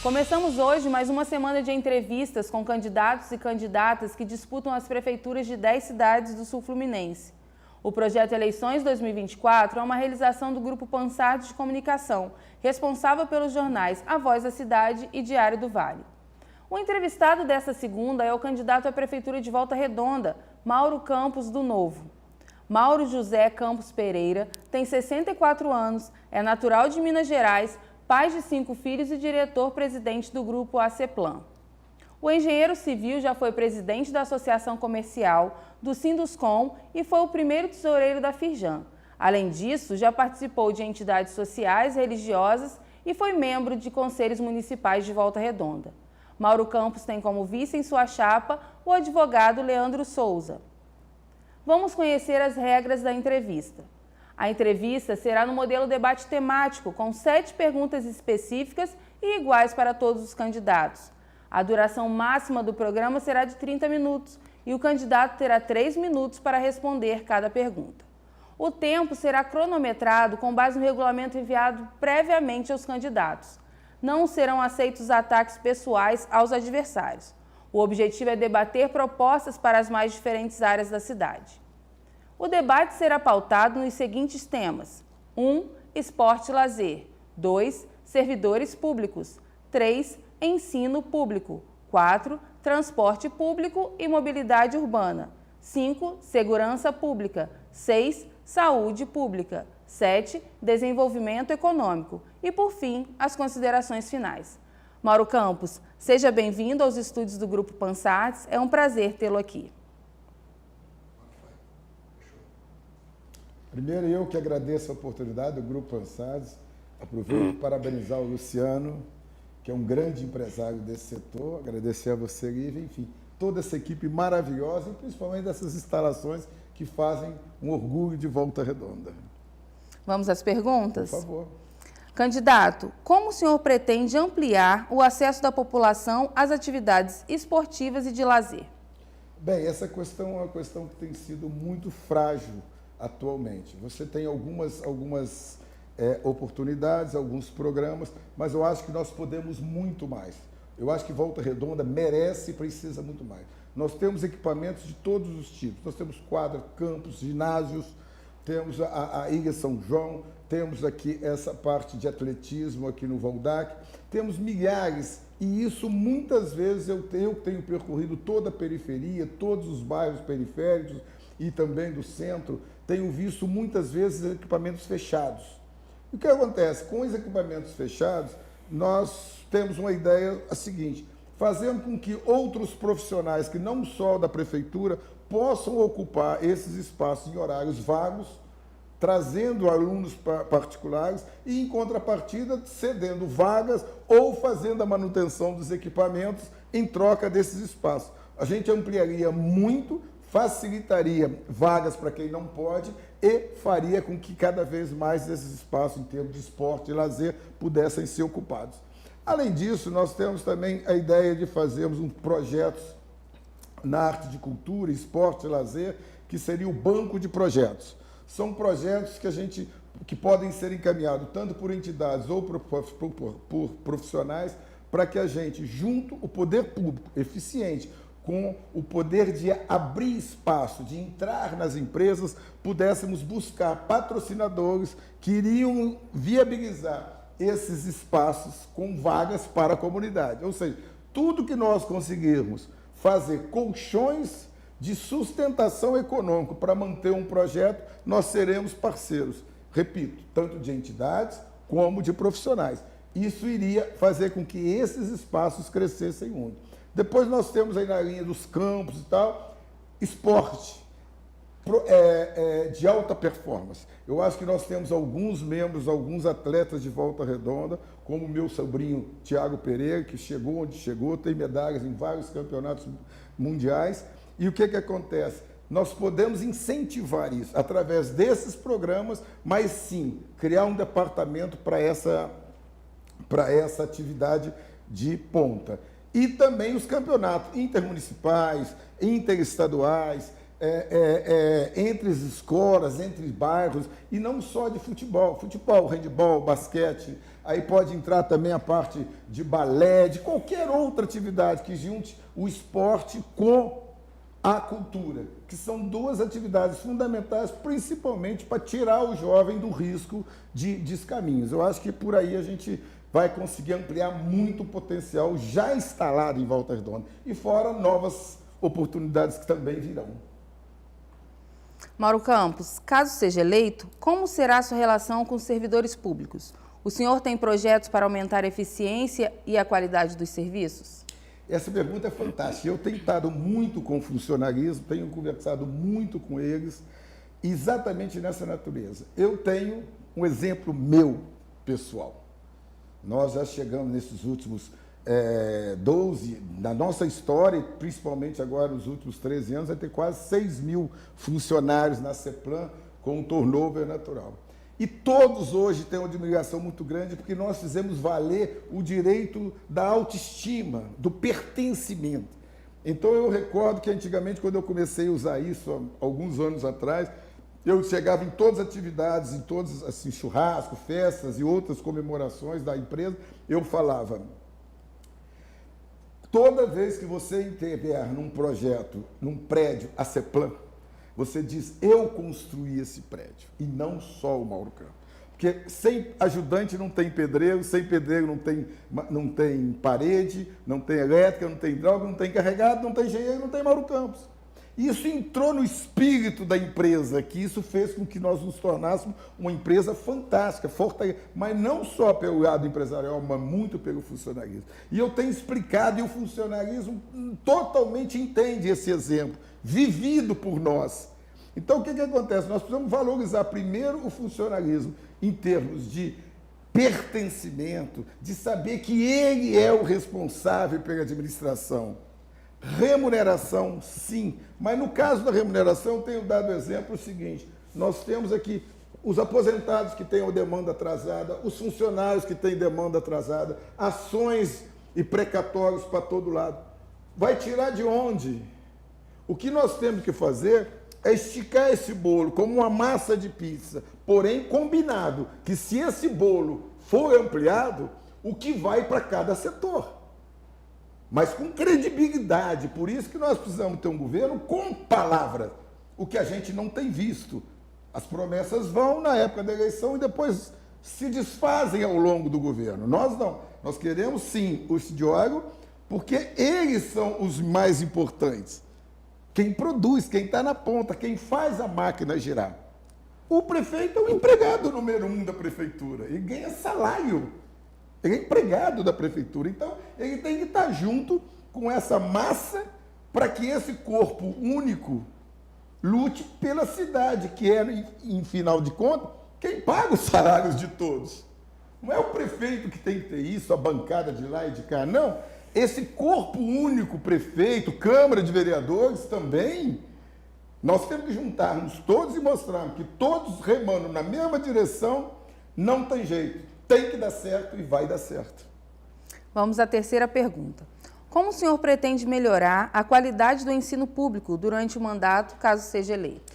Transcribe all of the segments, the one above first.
Começamos hoje mais uma semana de entrevistas com candidatos e candidatas que disputam as prefeituras de 10 cidades do sul fluminense. O projeto Eleições 2024 é uma realização do Grupo Pansardes de Comunicação, responsável pelos jornais A Voz da Cidade e Diário do Vale. O entrevistado desta segunda é o candidato à Prefeitura de Volta Redonda, Mauro Campos, do Novo. Mauro José Campos Pereira tem 64 anos, é natural de Minas Gerais, pai de 5 filhos e diretor-presidente do Grupo ACEPLAN. O engenheiro civil já foi presidente da Associação Comercial, do Sinduscom e foi o primeiro tesoureiro da Firjan. Além disso, já participou de entidades sociais, religiosas e foi membro de conselhos municipais de Volta Redonda. Mauro Campos tem como vice em sua chapa o advogado Leandro Souza. Vamos conhecer as regras da entrevista. A entrevista será no modelo debate temático, com 7 perguntas específicas e iguais para todos os candidatos. A duração máxima do programa será de 30 minutos e o candidato terá 3 minutos para responder cada pergunta. O tempo será cronometrado com base no regulamento enviado previamente aos candidatos. Não serão aceitos ataques pessoais aos adversários. O objetivo é debater propostas para as mais diferentes áreas da cidade. O debate será pautado nos seguintes temas: 1. Esporte e lazer. 2. Servidores públicos. 3. Ensino público. 4. Transporte público e mobilidade urbana. 5. Segurança pública. 6. Saúde pública. 7. Desenvolvimento econômico. E, por fim, as considerações finais. Mauro Campos, seja bem-vindo aos estúdios do Grupo Pansardes. É um prazer tê-lo aqui. Primeiro, eu que agradeço a oportunidade do Grupo Pansardes. Aproveito para parabenizar o Luciano, que é um grande empresário desse setor. Agradecer a você, Lívia, enfim, toda essa equipe maravilhosa e principalmente dessas instalações que fazem um orgulho de Volta Redonda. Vamos às perguntas? Por favor. Candidato, como o senhor pretende ampliar o acesso da população às atividades esportivas e de lazer? Bem, essa questão é uma questão que tem sido muito frágil atualmente. Você tem algumas oportunidades, alguns programas, mas eu acho que nós podemos muito mais. Eu acho que Volta Redonda merece e precisa muito mais. Nós temos equipamentos de todos os tipos. Nós temos quadra, campos, ginásios, temos a Ilha São João, temos aqui essa parte de atletismo aqui no Valdac, temos milhares, e isso muitas vezes eu tenho percorrido toda a periferia, todos os bairros periféricos e também do centro, tenho visto muitas vezes equipamentos fechados. E o que acontece? Com os equipamentos fechados, nós temos uma ideia a seguinte: fazendo com que outros profissionais, que não só da prefeitura, possam ocupar esses espaços em horários vagos, trazendo alunos particulares e, em contrapartida, cedendo vagas ou fazendo a manutenção dos equipamentos em troca desses espaços. A gente ampliaria muito, facilitaria vagas para quem não pode e faria com que cada vez mais esses espaços, em termos de esporte e lazer, pudessem ser ocupados. Além disso, nós temos também a ideia de fazermos projetos na arte de cultura, esporte e lazer, que seria o banco de projetos. São projetos que podem ser encaminhados tanto por entidades ou por profissionais, para que a gente, junto o poder público eficiente, com o poder de abrir espaço, de entrar nas empresas, pudéssemos buscar patrocinadores que iriam viabilizar esses espaços com vagas para a comunidade. Ou seja, tudo que nós conseguirmos fazer colchões de sustentação econômica para manter um projeto, nós seremos parceiros, repito, tanto de entidades como de profissionais. Isso iria fazer com que esses espaços crescessem muito. Depois nós temos aí na linha dos campos e tal, esporte de alta performance. Eu acho que nós temos alguns membros, alguns atletas de Volta Redonda, como o meu sobrinho Thiago Pereira, que chegou onde chegou, tem medalhas em vários campeonatos mundiais. E o que acontece? Nós podemos incentivar isso através desses programas, mas sim, criar um departamento para essa atividade de ponta. E também os campeonatos intermunicipais, interestaduais, entre as escolas, entre bairros, e não só de futebol, handebol, basquete, aí pode entrar também a parte de balé, de qualquer outra atividade que junte o esporte com a cultura, que são duas atividades fundamentais, principalmente para tirar o jovem do risco de descaminhos. Eu acho que por aí a gente vai conseguir ampliar muito o potencial já instalado em Volta Redonda, e fora novas oportunidades que também virão. Mauro Campos, caso seja eleito, como será a sua relação com os servidores públicos? O senhor tem projetos para aumentar a eficiência e a qualidade dos serviços? Essa pergunta é fantástica. Eu tenho estado muito com o funcionalismo, tenho conversado muito com eles, exatamente nessa natureza. Eu tenho um exemplo meu, pessoal. Nós já chegamos nesses últimos 12, da nossa história, principalmente agora nos últimos 13 anos, vai ter quase 6.000 funcionários na CEPLAN com um turnover natural. E todos hoje têm uma admiração muito grande porque nós fizemos valer o direito da autoestima, do pertencimento. Então eu recordo que antigamente, quando eu comecei a usar isso, há alguns anos atrás, eu chegava em todas as atividades, em todos, assim, churrasco, festas e outras comemorações da empresa, eu falava: toda vez que você estiver num projeto, num prédio, a CEPLAN, você diz: eu construí esse prédio, e não só o Mauro Campos. Porque sem ajudante não tem pedreiro, sem pedreiro não tem parede, não tem elétrica, não tem hidráulica, não tem carregado, não tem engenheiro, não tem Mauro Campos. Isso entrou no espírito da empresa, que isso fez com que nós nos tornássemos uma empresa fantástica, forte, mas não só pelo lado empresarial, mas muito pelo funcionalismo. E eu tenho explicado, e o funcionalismo totalmente entende esse exemplo, vivido por nós. Então, o que acontece? Nós precisamos valorizar primeiro o funcionalismo em termos de pertencimento, de saber que ele é o responsável pela administração. Remuneração, sim, mas no caso da remuneração, eu tenho dado o exemplo seguinte: nós temos aqui os aposentados que têm a demanda atrasada, os funcionários que têm demanda atrasada, ações e precatórios para todo lado. Vai tirar de onde? O que nós temos que fazer é esticar esse bolo como uma massa de pizza, porém combinado que, se esse bolo for ampliado, o que vai para cada setor, mas com credibilidade. Por isso que nós precisamos ter um governo com palavras, o que a gente não tem visto. As promessas vão na época da eleição e depois se desfazem ao longo do governo. Nós não. Nós queremos, sim, o CIDIOGO, porque eles são os mais importantes. Quem produz, quem está na ponta, quem faz a máquina girar. O prefeito é o empregado número 1 da prefeitura. Ele ganha salário. Ele é empregado da prefeitura. Então, ele tem que estar junto com essa massa para que esse corpo único lute pela cidade, que é, em final de contas, quem paga os salários de todos. Não é o prefeito que tem que ter isso, a bancada de lá e de cá, não. Esse corpo único, prefeito, Câmara de Vereadores também, nós temos que juntarmos todos e mostrarmos que todos remando na mesma direção, não tem jeito. Tem que dar certo e vai dar certo. Vamos à terceira pergunta. Como o senhor pretende melhorar a qualidade do ensino público durante o mandato, caso seja eleito?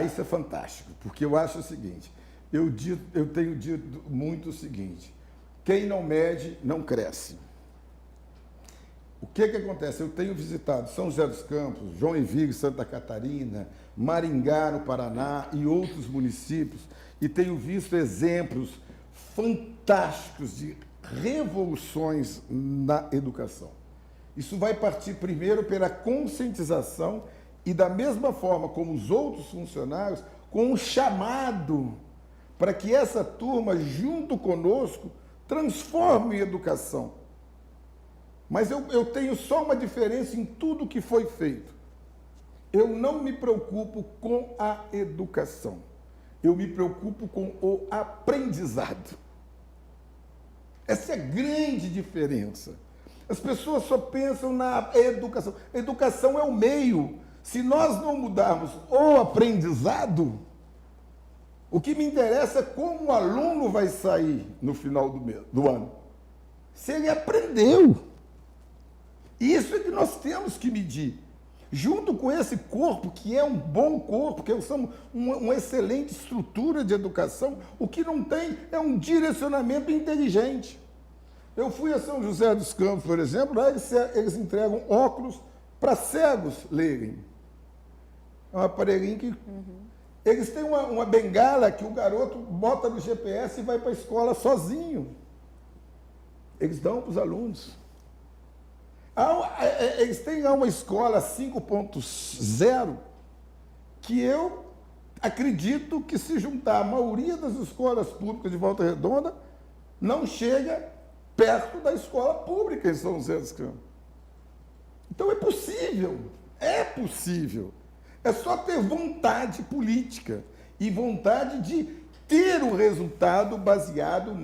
Isso é fantástico, porque eu acho o seguinte: eu tenho dito muito o seguinte: quem não mede, não cresce. O que acontece? Eu tenho visitado São José dos Campos, Joinville, Santa Catarina, Maringá, no Paraná e outros municípios, e tenho visto exemplos fantásticos de revoluções na educação. Isso vai partir primeiro pela conscientização e, da mesma forma como os outros funcionários, com um chamado para que essa turma, junto conosco, transforme a educação. Mas eu tenho só uma diferença em tudo que foi feito. Eu não me preocupo com a educação. Eu me preocupo com o aprendizado. Essa é a grande diferença. As pessoas só pensam na educação. A educação é o meio. Se nós não mudarmos o aprendizado, o que me interessa é como o aluno vai sair no final do ano. Se ele aprendeu. Isso é que nós temos que medir. junto com esse corpo, que é um bom corpo, que somos uma excelente estrutura de educação, o que não tem é um direcionamento inteligente. Eu fui a São José dos Campos, por exemplo, lá eles entregam óculos para cegos lerem. É um aparelhinho que... Eles têm uma bengala que o garoto bota no GPS e vai para a escola sozinho. Eles dão para os alunos. Eles têm lá uma escola 5.0 que eu acredito que, se juntar a maioria das escolas públicas de Volta Redonda, não chega perto da escola pública em São José dos Campos. Então é possível. É só ter vontade política e vontade de ter o resultado baseado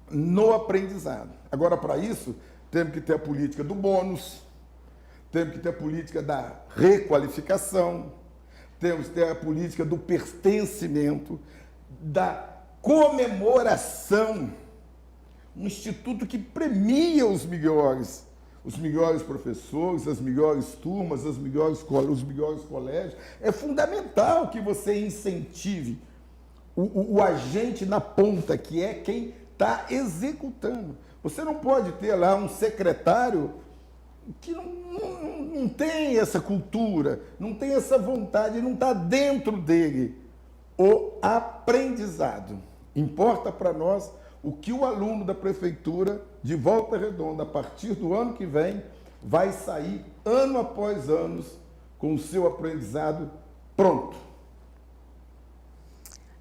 no aprendizado. Agora, para isso, temos que ter a política do bônus, temos que ter a política da requalificação, temos que ter a política do pertencimento, da comemoração, um instituto que premia os melhores professores, as melhores turmas, os melhores colégios. É fundamental que você incentive o agente na ponta, que é quem está executando. Você não pode ter lá um secretário que não tem essa cultura, não tem essa vontade, não está dentro dele o aprendizado. Importa para nós o que o aluno da prefeitura de Volta Redonda, a partir do ano que vem, vai sair ano após ano com o seu aprendizado pronto.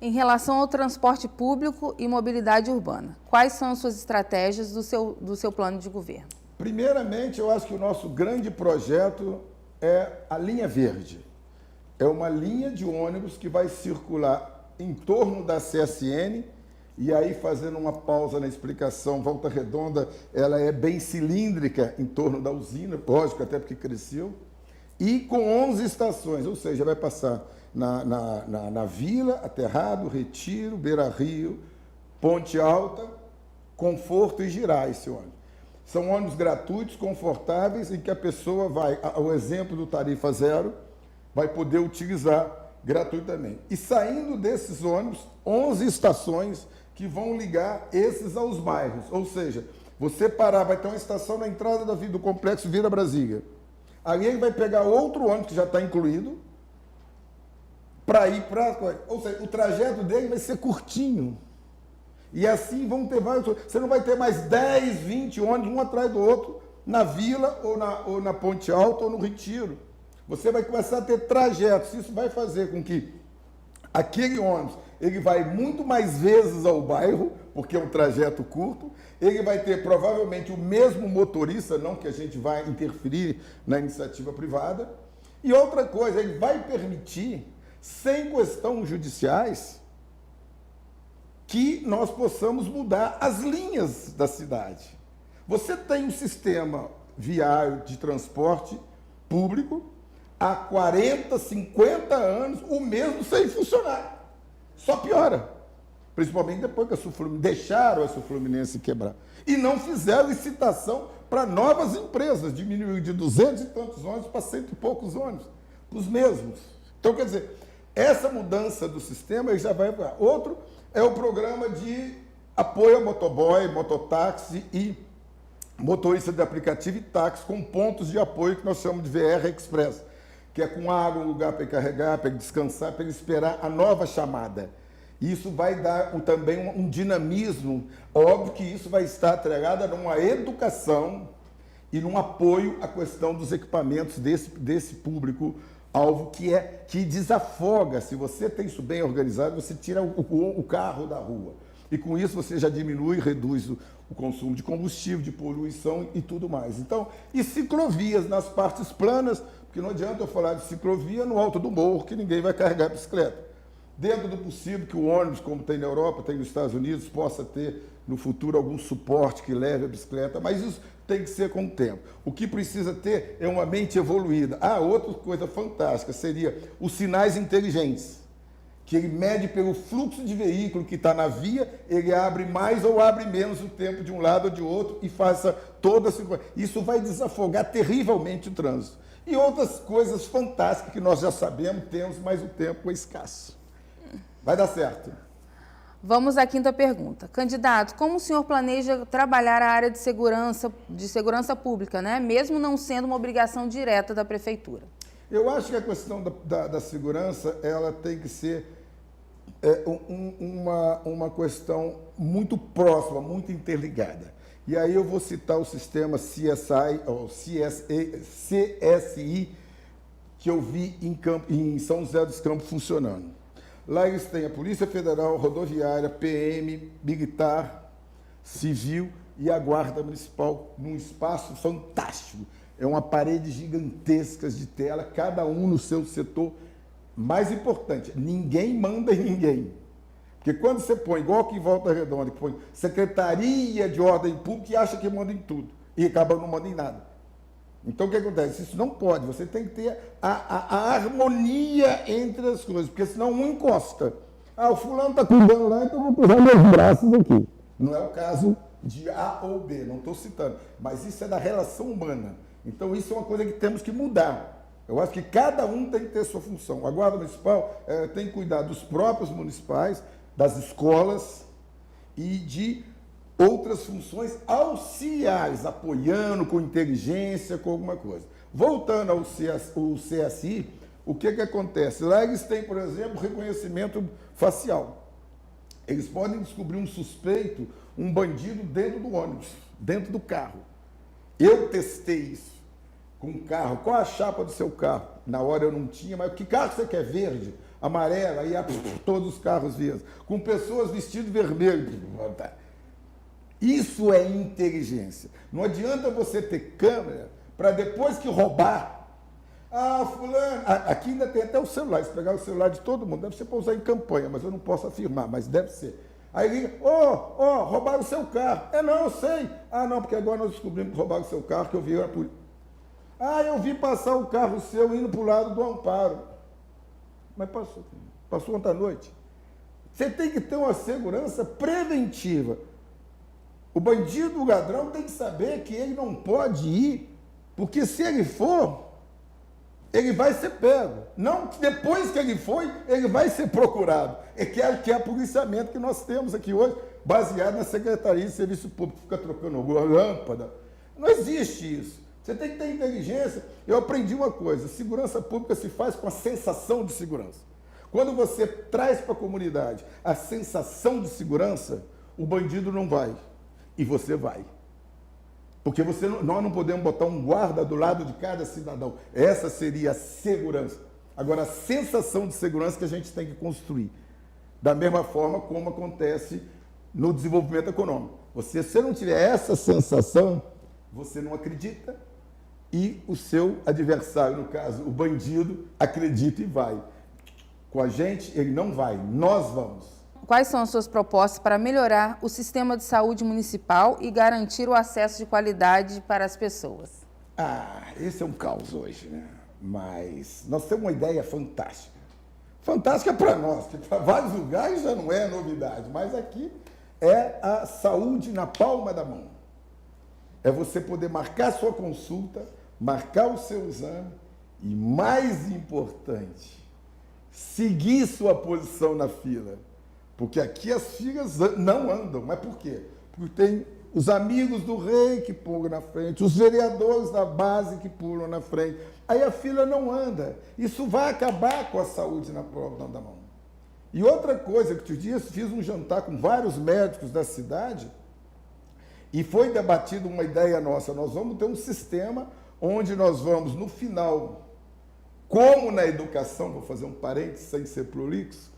Em relação ao transporte público e mobilidade urbana, quais são as suas estratégias do seu plano de governo? Primeiramente, eu acho que o nosso grande projeto é a linha verde. É uma linha de ônibus que vai circular em torno da CSN. E aí, fazendo uma pausa na explicação, Volta Redonda, ela é bem cilíndrica em torno da usina, lógico, até porque cresceu, e com 11 estações, ou seja, vai passar na Vila, Aterrado, Retiro, Beira Rio, Ponte Alta, Conforto e Girar esse ônibus. São ônibus gratuitos, confortáveis, em que a pessoa vai, ao exemplo do Tarifa Zero, vai poder utilizar gratuitamente. E saindo desses ônibus, 11 estações que vão ligar esses aos bairros. Ou seja, você parar, vai ter uma estação na entrada do complexo Vila Brasília. Aí ele vai pegar outro ônibus que já está incluído para ir para... Ou seja, o trajeto dele vai ser curtinho. E assim vão ter vários... Você não vai ter mais 10, 20 ônibus, um atrás do outro, na Vila, ou na Ponte Alta, ou no Retiro. Você vai começar a ter trajetos. Isso vai fazer com que aquele ônibus, ele vai muito mais vezes ao bairro, porque é um trajeto curto. Ele vai ter provavelmente o mesmo motorista, não que a gente vai interferir na iniciativa privada. E outra coisa, ele vai permitir, sem questões judiciais, que nós possamos mudar as linhas da cidade. Você tem um sistema viário de transporte público há 40, 50 anos, o mesmo sem funcionar. Só piora. Principalmente depois que deixaram a Sul-Fluminense quebrar. E não fizeram licitação para novas empresas, diminuiu de 200 e tantos ônibus para 100 e poucos ônibus, os mesmos. Então, quer dizer, essa mudança do sistema já vai para... Outro é o programa de apoio a motoboy, mototáxi e motorista de aplicativo e táxi, com pontos de apoio que nós chamamos de VR Express, que é com água, um lugar para carregar, para descansar, para esperar a nova chamada. Isso vai dar também um dinamismo. Óbvio que isso vai estar atrelado numa educação e num apoio à questão dos equipamentos desse público-alvo, que desafoga. Se você tem isso bem organizado, você tira o carro da rua. E com isso você já diminui e reduz o consumo de combustível, de poluição e tudo mais. Então, e ciclovias nas partes planas, porque não adianta eu falar de ciclovia no alto do morro, que ninguém vai carregar a bicicleta. Dentro do possível que o ônibus, como tem na Europa, tem nos Estados Unidos, possa ter no futuro algum suporte que leve a bicicleta, mas isso tem que ser com o tempo. O que precisa ter é uma mente evoluída. Outra coisa fantástica seria os sinais inteligentes, que ele mede pelo fluxo de veículo que está na via, ele abre mais ou abre menos o tempo de um lado ou de outro e faça toda a circulação. Isso vai desafogar terrivelmente o trânsito. E outras coisas fantásticas que nós já sabemos, temos, mas o tempo é escasso. Vai dar certo. Vamos à quinta pergunta. Candidato, como o senhor planeja trabalhar a área de segurança pública, né? Mesmo não sendo uma obrigação direta da prefeitura? Eu acho que a questão da segurança, ela tem que ser uma questão muito próxima, muito interligada. E aí eu vou citar o sistema CSI, ou CSI, que eu vi em São José dos Campos funcionando. Lá eles têm a Polícia Federal, Rodoviária, PM, Militar, Civil e a Guarda Municipal, num espaço fantástico. É uma parede gigantesca de tela, cada um no seu setor. Mais importante, ninguém manda em ninguém. Porque quando você põe, igual aqui em Volta Redonda, que põe Secretaria de Ordem Pública e acha que manda em tudo, e acaba não mandando em nada. Então, o que acontece? Isso não pode. Você tem que ter a harmonia entre as coisas, porque senão um encosta. O fulano está cuidando lá, então eu vou cruzar meus braços aqui. Não é o caso de A ou B, não estou citando. Mas isso é da relação humana. Então, isso é uma coisa que temos que mudar. Eu acho que cada um tem que ter sua função. A Guarda Municipal tem que cuidar dos próprios municipais, das escolas e de outras funções auxiliares, apoiando com inteligência, com alguma coisa. Voltando ao CSI, o que acontece? Lá eles têm, por exemplo, reconhecimento facial. Eles podem descobrir um suspeito, um bandido dentro do ônibus, dentro do carro. Eu testei isso com um carro. Qual a chapa do seu carro? Na hora eu não tinha, mas que carro você quer? Verde, amarelo, aí todos os carros verdes. Com pessoas vestidas vermelho. Isso é inteligência. Não adianta você ter câmera para depois que roubar. Fulano. Aqui ainda tem até o celular. Se pegar o celular de todo mundo, deve ser para usar em campanha, mas eu não posso afirmar, mas deve ser. Aí liga, roubaram o seu carro. Não, eu sei. Não, porque agora nós descobrimos que roubaram o seu carro, que eu vi a polícia. Eu vi passar o carro seu indo para o lado do Amparo. Mas passou ontem à noite. Você tem que ter uma segurança preventiva. O bandido, o ladrão, tem que saber que ele não pode ir, porque se ele for, ele vai ser pego. Não, depois que ele foi, ele vai ser procurado. Que é o policiamento que nós temos aqui hoje, baseado na Secretaria de Serviço Público, fica trocando lâmpada. Não existe isso. Você tem que ter inteligência. Eu aprendi uma coisa, segurança pública se faz com a sensação de segurança. Quando você traz para a comunidade a sensação de segurança, o bandido não vai. E você vai. Porque nós não podemos botar um guarda do lado de cada cidadão. Essa seria a segurança. Agora, a sensação de segurança que a gente tem que construir. Da mesma forma como acontece no desenvolvimento econômico. Se você não tiver essa sensação, você não acredita e o seu adversário, no caso, o bandido, acredita e vai. Com a gente, ele não vai. Nós vamos. Quais são as suas propostas para melhorar o sistema de saúde municipal e garantir o acesso de qualidade para as pessoas? Esse é um caos hoje, né? Mas nós temos uma ideia fantástica. Fantástica para nós, que para vários lugares já não é novidade, mas aqui é a saúde na palma da mão. É você poder marcar sua consulta, marcar o seu exame e, mais importante, seguir sua posição na fila. Porque aqui as filas não andam. Mas por quê? Porque tem os amigos do rei que pulam na frente, os vereadores da base que pulam na frente. Aí a fila não anda. Isso vai acabar com a saúde na palma da mão. E outra coisa, que outros dias fiz um jantar com vários médicos da cidade e foi debatida uma ideia nossa. Nós vamos ter um sistema onde nós vamos, no final, como na educação, vou fazer um parênteses sem ser prolixo,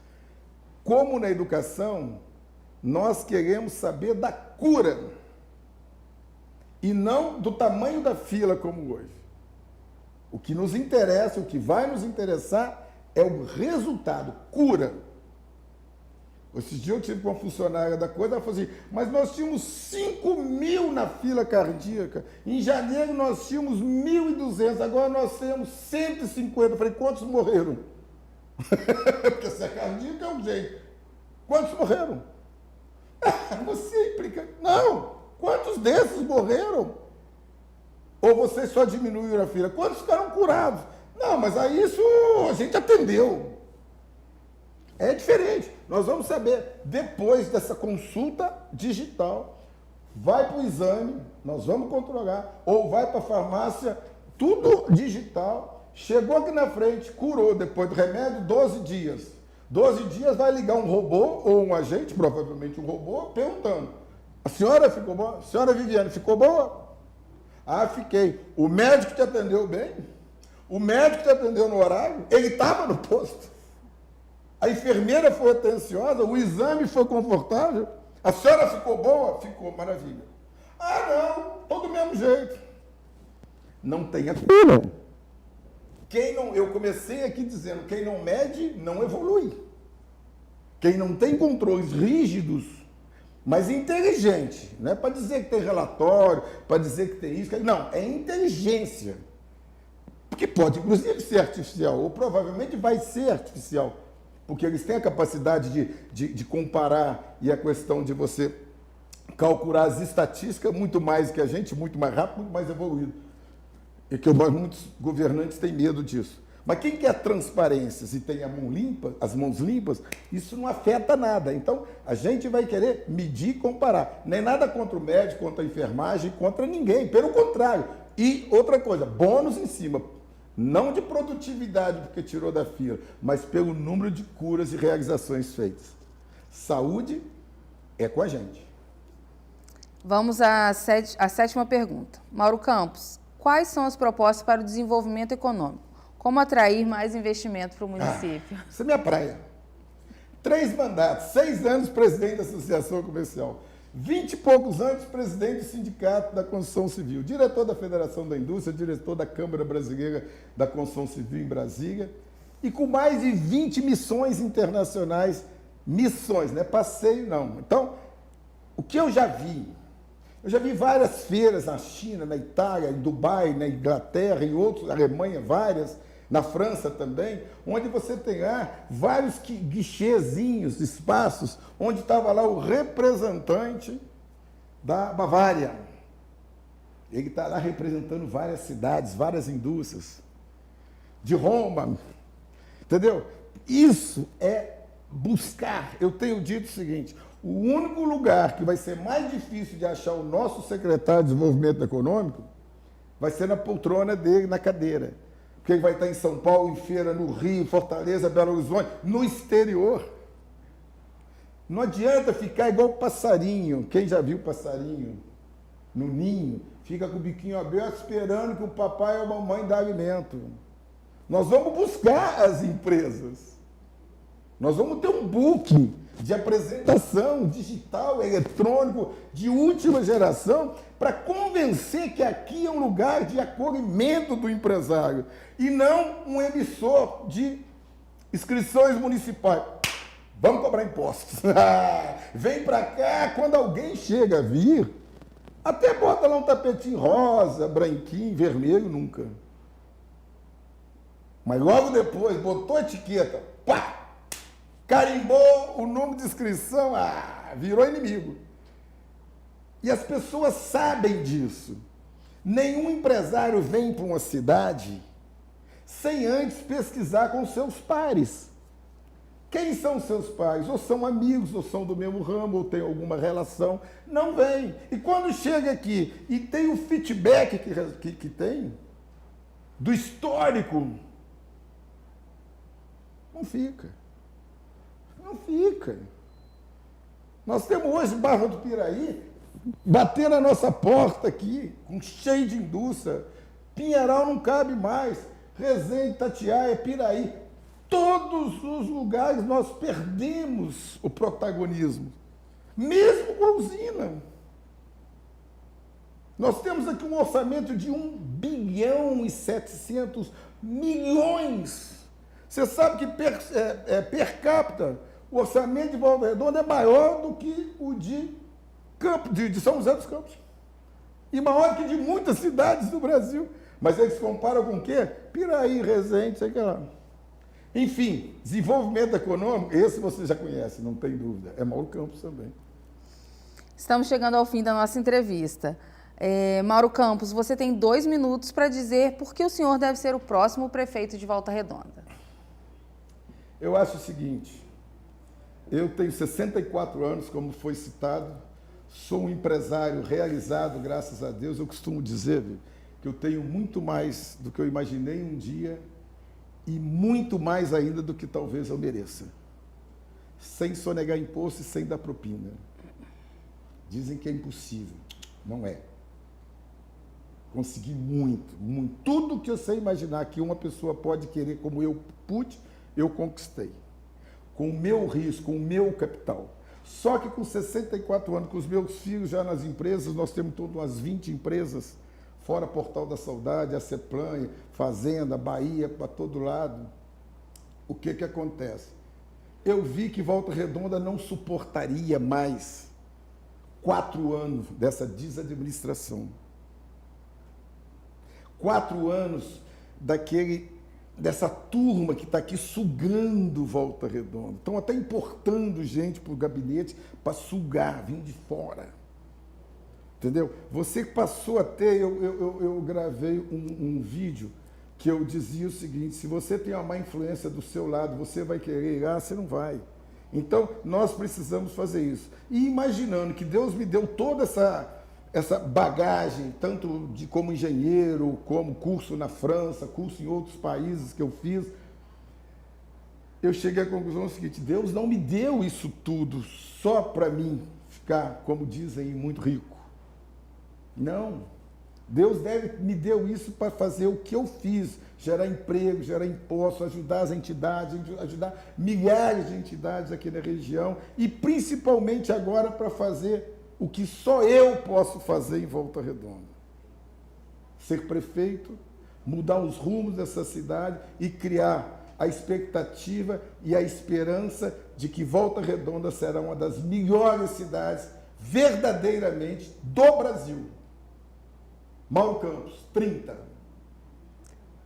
como na educação, nós queremos saber da cura e não do tamanho da fila como hoje. O que nos interessa, o que vai nos interessar é o resultado, cura. Esses dias eu tive com uma funcionária da coisa, ela falou assim, mas nós tínhamos 5.000 na fila cardíaca, em janeiro nós tínhamos 1.200, agora nós temos 150. Eu falei, quantos morreram? Porque se é cardíaca é um jeito. Quantos morreram? Você implica. Não! Quantos desses morreram? Ou vocês só diminuíram a fila? Quantos ficaram curados? Não, mas aí isso a gente atendeu. É diferente. Nós vamos saber, depois dessa consulta digital, vai para o exame, nós vamos controlar, ou vai para a farmácia, tudo digital, chegou aqui na frente, curou, depois do remédio, 12 dias. 12 dias vai ligar um robô, ou um agente, provavelmente um robô, perguntando, a senhora ficou boa? A senhora Viviane, ficou boa? Ah, fiquei. O médico te atendeu bem? O médico te atendeu no horário? Ele estava no posto? A enfermeira foi atenciosa? O exame foi confortável? A senhora ficou boa? Ficou, maravilha. Ah, não, todo do mesmo jeito. Não tem aquilo. Eu comecei aqui dizendo, quem não mede, não evolui. Quem não tem controles rígidos, mas inteligente, não é para dizer que tem relatório, para dizer que tem isso, não, é inteligência. Porque pode, inclusive, ser artificial, ou provavelmente vai ser artificial, porque eles têm a capacidade de comparar e a questão de você calcular as estatísticas muito mais que a gente, muito mais rápido, muito mais evoluído. E que muitos governantes têm medo disso. Mas quem quer transparência, se tem a mão limpa, as mãos limpas, isso não afeta nada. Então, a gente vai querer medir e comparar. Nem nada contra o médico, contra a enfermagem, contra ninguém. Pelo contrário. E outra coisa, bônus em cima. Não de produtividade, porque tirou da fila, mas pelo número de curas e realizações feitas. Saúde é com a gente. Vamos à sétima pergunta. Mauro Campos, quais são as propostas para o desenvolvimento econômico? Como atrair mais investimento para o município? Isso é minha praia. 3 mandatos, 6 anos presidente da Associação Comercial, 20 e poucos anos presidente do Sindicato da Construção Civil, diretor da Federação da Indústria, diretor da Câmara Brasileira da Construção Civil em Brasília, e com mais de 20 missões internacionais, missões, não é passeio não. Então, o que eu já vi várias feiras na China, na Itália, em Dubai, na Inglaterra, em outros, na Alemanha, várias, na França também, onde você tem lá vários guichezinhos, espaços, onde estava lá o representante da Bavária. Ele está lá representando várias cidades, várias indústrias, de Roma, entendeu? Isso é buscar. Eu tenho dito o seguinte, o único lugar que vai ser mais difícil de achar o nosso secretário de Desenvolvimento Econômico vai ser na poltrona dele, na cadeira. Porque ele vai estar em São Paulo, em feira, no Rio, Fortaleza, Belo Horizonte, no exterior. Não adianta ficar igual passarinho. Quem já viu passarinho no ninho, fica com o biquinho aberto esperando que o papai ou a mamãe dê alimento. Nós vamos buscar as empresas. Nós vamos ter um booking de apresentação digital, eletrônico, de última geração, para convencer que aqui é um lugar de acolhimento do empresário e não um emissor de inscrições municipais. Vamos cobrar impostos. Vem para cá, quando alguém chega a vir, até bota lá um tapetinho rosa, branquinho, vermelho, nunca. Mas logo depois, botou a etiqueta, pá! Carimbou o número de inscrição, virou inimigo. E as pessoas sabem disso. Nenhum empresário vem para uma cidade sem antes pesquisar com seus pares. Quem são seus pares? Ou são amigos, ou são do mesmo ramo, ou tem alguma relação. Não vem. E quando chega aqui e tem o feedback que tem, do histórico, não fica. Não fica. Nós temos hoje Barra do Piraí, bater na nossa porta aqui, cheio de indústria. Pinheiral não cabe mais. Resende, Itatiaia, Piraí. Todos os lugares nós perdemos o protagonismo. Mesmo com a usina. Nós temos aqui um orçamento de 1 bilhão e 700 milhões. Você sabe que per capita, o orçamento de Volta Redonda é maior do que o de São José dos Campos. E maior que de muitas cidades do Brasil. Mas eles comparam com o quê? Piraí, Resende, sei lá. Enfim, desenvolvimento econômico, esse você já conhece, não tem dúvida. É Mauro Campos também. Estamos chegando ao fim da nossa entrevista. Mauro Campos, você tem 2 minutos para dizer por que o senhor deve ser o próximo prefeito de Volta Redonda. Eu acho o seguinte, eu tenho 64 anos, como foi citado, sou um empresário realizado, graças a Deus. Eu costumo dizer, viu, que eu tenho muito mais do que eu imaginei um dia e muito mais ainda do que talvez eu mereça, sem sonegar imposto e sem dar propina. Dizem que é impossível, não é. Consegui muito, muito. Tudo que eu sei imaginar que uma pessoa pode querer como eu pude, eu conquistei. Com o meu risco, com o meu capital. Só que com 64 anos, com os meus filhos já nas empresas, nós temos todas umas 20 empresas, fora Portal da Saudade, a Ceplan, Fazenda, Bahia, para todo lado. O que que acontece? Eu vi que Volta Redonda não suportaria mais 4 anos dessa desadministração. 4 anos dessa turma que está aqui sugando Volta Redonda. Estão até importando gente para o gabinete para sugar, vir de fora. Entendeu? Você passou a ter, eu gravei um vídeo que eu dizia o seguinte: se você tem uma má influência do seu lado, você vai querer ir? Você não vai. Então, nós precisamos fazer isso. E imaginando que Deus me deu toda essa bagagem, tanto como engenheiro, como curso na França, curso em outros países que eu fiz, eu cheguei à conclusão seguinte: Deus não me deu isso tudo só para mim ficar, como dizem, muito rico. Não. Deus me deu isso para fazer o que eu fiz, gerar emprego, gerar impostos, ajudar as entidades, ajudar milhares de entidades aqui na região e principalmente agora para fazer o que só eu posso fazer em Volta Redonda. Ser prefeito, mudar os rumos dessa cidade e criar a expectativa e a esperança de que Volta Redonda será uma das melhores cidades verdadeiramente do Brasil. Mauro Campos, 30.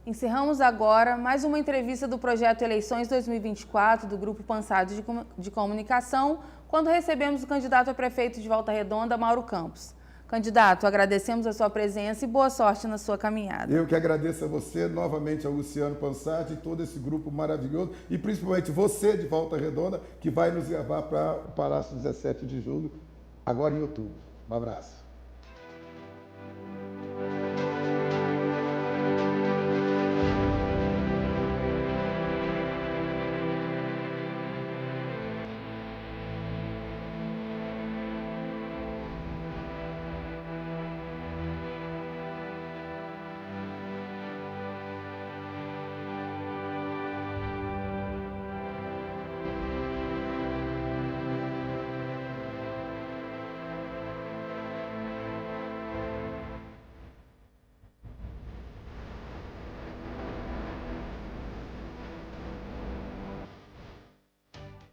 Encerramos agora mais uma entrevista do projeto Eleições 2024 do Grupo Pansado de Comunicação, quando recebemos o candidato a prefeito de Volta Redonda, Mauro Campos. Candidato, agradecemos a sua presença e boa sorte na sua caminhada. Eu que agradeço a você, novamente ao Luciano Pansado e todo esse grupo maravilhoso, e principalmente você de Volta Redonda, que vai nos levar para o Palácio 17 de Julho, agora em outubro. Um abraço.